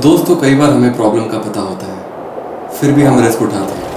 दोस्तों कई बार हमें प्रॉब्लम का पता होता है, फिर भी हम रिस्क उठाते हैं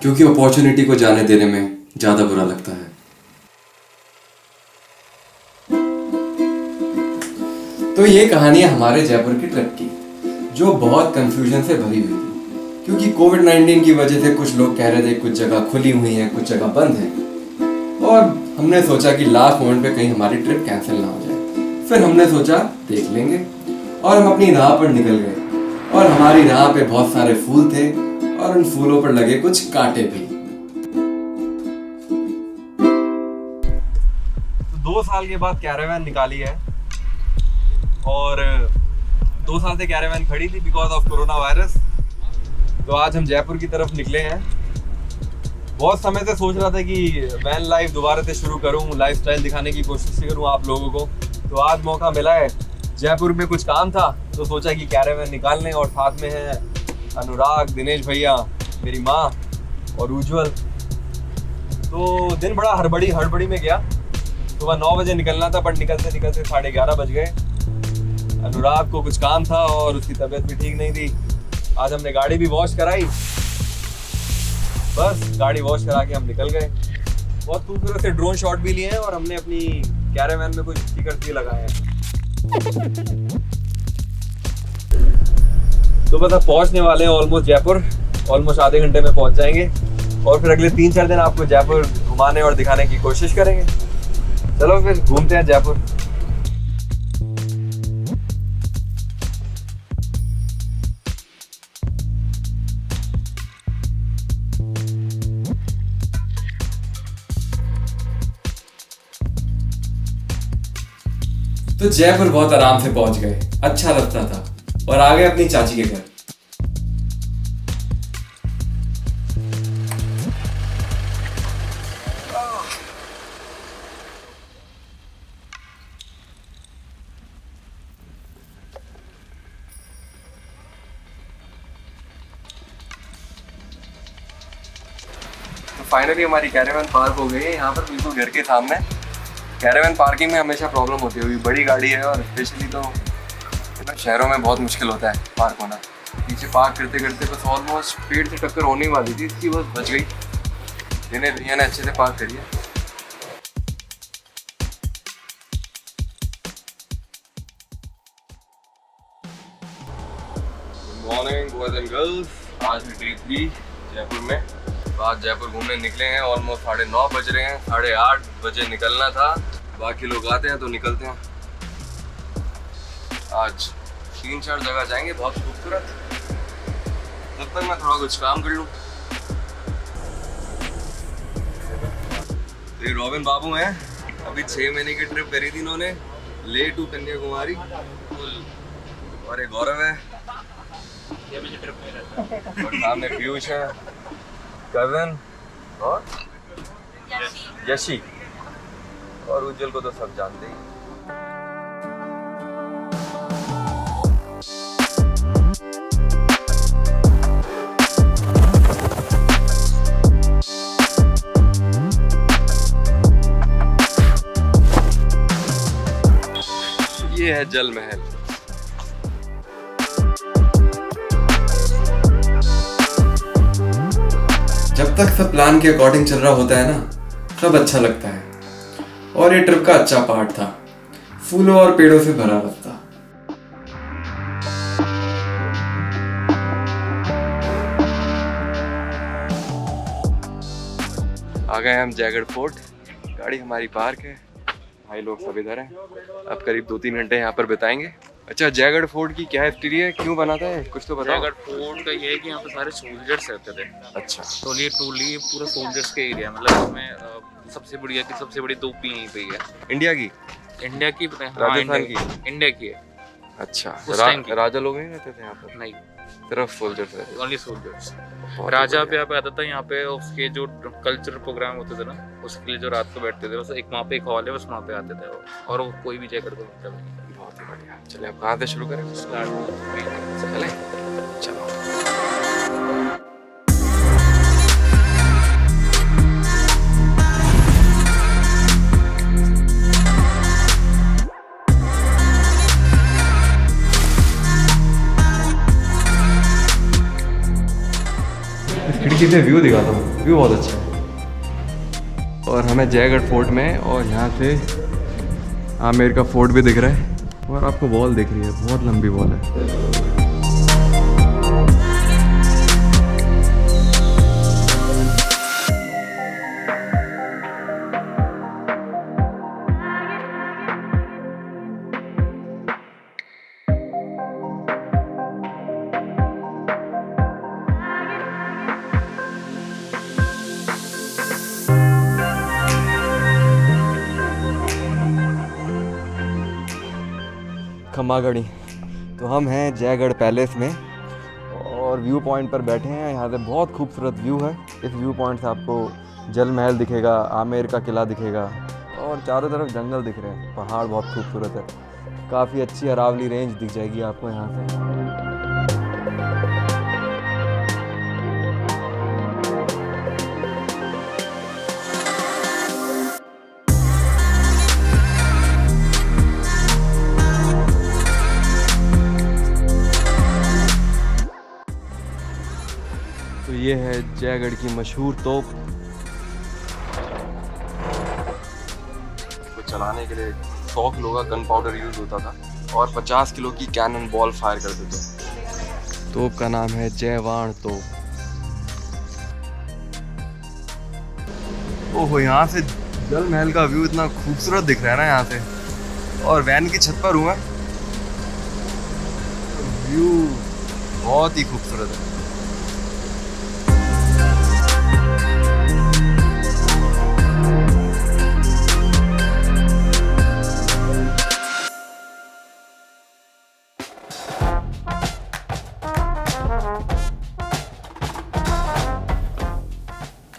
क्योंकि अपॉर्चुनिटी को जाने देने में ज़्यादा बुरा लगता है। तो ये कहानी है हमारे जयपुर की ट्रिप की, जो बहुत कंफ्यूजन से भरी हुई थी क्योंकि कोविड-19 की वजह से कुछ लोग कह रहे थे कुछ जगह खुली हुई हैं, कुछ जगह बंद है, और हमने सोचा कि लास्ट मोमेंट पे कहीं हमारी ट्रिप कैंसिल ना हो जाए। फिर हमने सोचा देख लेंगे और हम अपनी राह पर निकल गए और हमारी राह पे बहुत सारे फूल थे और उन फूलों पर लगे कुछ कांटे भी। तो 2 साल के बाद कैरावैन निकाली है और 2 साल से कैरावैन खड़ी थी बिकॉज ऑफ कोरोना वायरस। तो आज हम जयपुर की तरफ निकले हैं। बहुत समय से सोच रहा था कि वैन लाइफ दोबारा से शुरू करूं, लाइफस्टाइल दिखाने की कोशिश करूं आप लोगों को। तो आज मौका मिला है, जयपुर में कुछ काम था तो सोचा कि कैरावैन निकाल लें। और साथ में है अनुराग, दिनेश भैया, मेरी माँ और उज्जवल। तो दिन बड़ा हड़बड़ी में गया। सुबह 9 बजे निकलना था पर निकलते निकलते 11:30 बज गए। अनुराग को कुछ काम था और उसकी तबीयत भी ठीक नहीं थी। आज हमने गाड़ी भी वॉश कराई, बस गाड़ी वॉश करा के हम निकल गए। बहुत खूबसूरत से ड्रोन शॉट भी लिए हैं और हमने अपनी कैरावैन में कुछ स्टिकर्स भी लगाए हैं। तो बस अब पहुंचने वाले हैं ऑलमोस्ट जयपुर, ऑलमोस्ट आधे घंटे में पहुंच जाएंगे और फिर अगले 3-4 दिन आपको जयपुर घुमाने और दिखाने की कोशिश करेंगे। चलो फिर घूमते हैं जयपुर। तो जयपुर बहुत आराम से पहुंच गए, अच्छा रास्ता था, और आ गए अपनी चाची के घर। तो फाइनली हमारी कैरावैन पार्क हो गई है यहाँ पर, बिल्कुल घर के सामने। कैरावैन पार्किंग में हमेशा प्रॉब्लम होती है, बड़ी गाड़ी है और स्पेशली तो शहरों में बहुत मुश्किल होता है पार्क होना। पीछे पार्क करते करते बस ऑलमोस्ट पेड़ से टक्कर होने वाली थी, इसकी बस बच गई। जिन्हें भैया ने अच्छे से पार्क करी है। Good morning boys and girls. आज भी डे 3 जयपुर में। तो आज जयपुर घूमने निकले हैं, ऑलमोस्ट 9:30 बज रहे हैं। 8:30 बजे निकलना था, बाकी लोग आते हैं तो निकलते हैं। आज 3-4 जगह जाएंगे बहुत खूबसूरत। जब तक मैं थोड़ा कुछ काम कर लूँ। ये रॉबिन बाबू हैं, अभी 6 महीने की ट्रिप करी थी इन्होंने, ले टू कन्याकुमारी। और ये गौरव है और सामने पीयूष है, कजन और यशी, और उज्जवल को तो सब जानते ही। ये है जल महल। जब तक सब प्लान के अकॉर्डिंग चल रहा होता है ना, सब अच्छा लगता है। और ये ट्रिप का अच्छा पार्ट था, फूलों और पेड़ों से भरा रास्ता। आ गए हम जयगढ़ फोर्ट। गाड़ी हमारी पार्क है, भाई लोग सब इधर हैं। अब करीब 2-3 घंटे यहाँ पर बिताएंगे। अच्छा, जयगढ़ फोर्ट की क्या हिस्ट्री है, क्यों बना था, कुछ तो बताओ। जयगढ़ फोर्ट का ये है कि यहाँ पे सारे सोल्जर्स रहते थे। अच्छा। तो ये टोली पूरा सोल्जर्स का एरिया, मतलब इसमें सबसे बड़ी तोप यहीं पे ही है। इंडिया की? इंडिया की पता है? राजस्थान की? इंडिया की है। अच्छा। उस टाइम की। राजा लोग नहीं रहते थे यहाँ पर? नहीं, सिर्फ सोल्जर्स रहते ओनली सोल्जर्स। थे। राजा पे यहाँ पे आता था, यहाँ पे उसके जो कल्चरल प्रोग्राम होते थे ना, उसके लिए जो रात को बैठते थे, बस एक वहाँ पे एक हॉल है, बस वहाँ पे आते थे वो। और वो कोई भी जयगढ़ को मतलब नहीं। बहुत ही बढ़िया। चलिए अब कहाँ से शुरू करें? चले चलो। इस खिड़की से व्यू दिखाता हूँ, व्यू बहुत अच्छा है। और हमें जयगढ़ फोर्ट में, और यहाँ से आमेर का फोर्ट भी दिख रहा है, और आपको वॉल दिख रही है, बहुत लंबी वॉल है। खम्मागढ़ी, तो हम हैं जयगढ़ पैलेस में और व्यू पॉइंट पर बैठे हैं। यहाँ से बहुत खूबसूरत व्यू है। इस व्यू पॉइंट से आपको जल महल दिखेगा, आमेर का किला दिखेगा, और चारों तरफ जंगल दिख रहे हैं, पहाड़ बहुत खूबसूरत है। काफ़ी अच्छी अरावली रेंज दिख जाएगी आपको यहाँ से। तो ये है जयगढ़ की मशहूर तोप। इसको चलाने के लिए 100 किलो का गन पाउडर यूज होता था और 50 किलो की कैनन बॉल फायर करते थे। तोप का नाम है जयवाण तोप। ओहो, यहाँ से जल महल का व्यू इतना खूबसूरत दिख रहा है ना यहाँ से, और वैन की छत पर हूँ मैं। व्यू बहुत ही खूबसूरत है।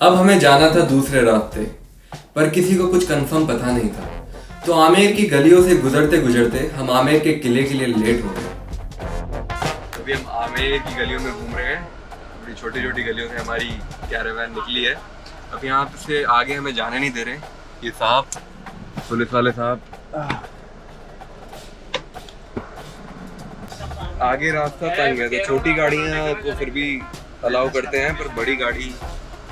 अब हमें जाना था दूसरे रास्ते, पर किसी को कुछ कंफर्म पता नहीं था, तो आमेर की गलियों से गुजरते गुजरते हम आमेर के किले के लिए लेट हो गए। अभी हम आमेर की गलियों में घूम रहे हैं। बड़ी छोटी छोटी गलियों से हमारी कैरावैन निकली है। अब यहाँ से आगे हमें जाने नहीं दे रहे ये साहब, पुलिस वाले साहब। आगे रास्ता तंग है, तो छोटी गाड़ियाँ तो फिर भी अलाउ करते हैं, पर बड़ी गाड़ी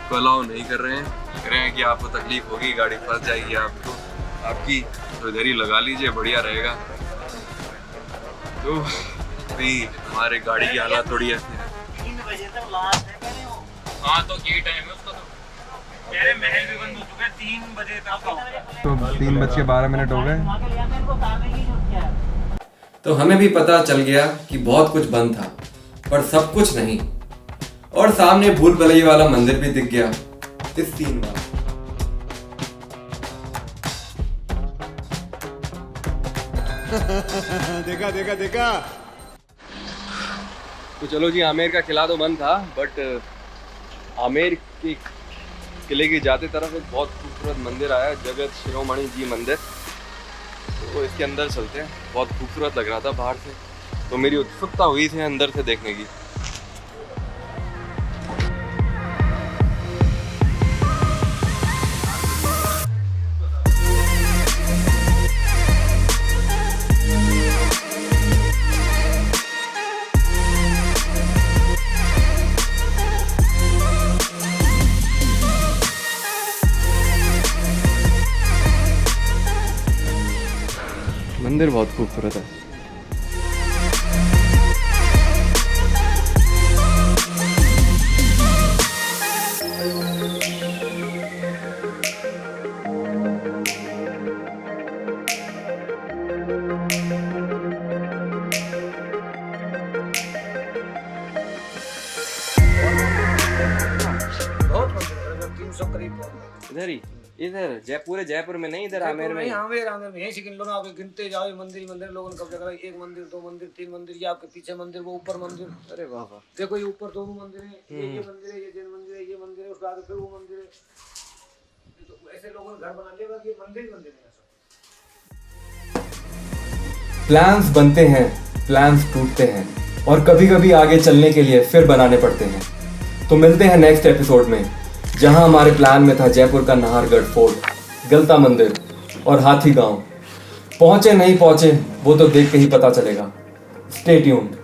को अलाउ नहीं कर रहे हैं। कह रहे हैं कि आपको तकलीफ होगी, गाड़ी फंस जाएगी आपकी, तो इधर ही लगा लीजिए, बढ़िया रहेगा। तो अभी हमारे गाड़ी की हालत थोड़ी ऐसी है। 3 बजे तक लास्ट है। हाँ, तो यही टाइम है उसका। तो मेरे महल भी बंद हो चुके हैं 3 बजे तक। तो 3:12 हो गए। तो हमें भी पता चल गया कि बहुत कुछ बंद था, पर सब कुछ नहीं। और सामने भूल भुलैया वाला मंदिर भी दिख गया इस सीन में। देखा देखा देखा। तो चलो जी, आमेर का किला तो बंद था, बट आमेर के किले की जाते तरफ एक बहुत खूबसूरत मंदिर आया, जगत शिरोमणि जी मंदिर। तो इसके अंदर चलते हैं। बहुत खूबसूरत लग रहा था बाहर से, तो मेरी उत्सुकता हुई थी अंदर से देखने की। मंदिर बहुत खूबसूरत है। इधर ही, इधर जयपुर में नहीं, इधर आमेर में। आमेर में यहीं से गिन लो ना, आप गिनते जाओ। मंदिर लोगों ने कब्जा करा। 1 मंदिर, 2 मंदिर, 3 मंदिर, ये आपके पीछे मंदिर, वो ऊपर मंदिर। अरे वाह वाह, देखो ये ऊपर 2 मंदिर है, ये मंदिर है, ये जैन मंदिर है, ये मंदिर है, उसके आगे फिर वो मंदिर है। तो ऐसे लोगों ने घर बना लिया, ये मंदिर ही मंदिर है। प्लान्स बनते हैं, प्लान्स टूटते हैं, और कभी कभी आगे चलने के लिए फिर बनाने पड़ते हैं। तो मिलते हैं नेक्स्ट एपिसोड में, जहां हमारे प्लान में था जयपुर का नाहरगढ़ फोर्ट, गलता मंदिर और हाथी गांव। पहुंचे नहीं पहुंचे वो तो देख के ही पता चलेगा। Stay tuned.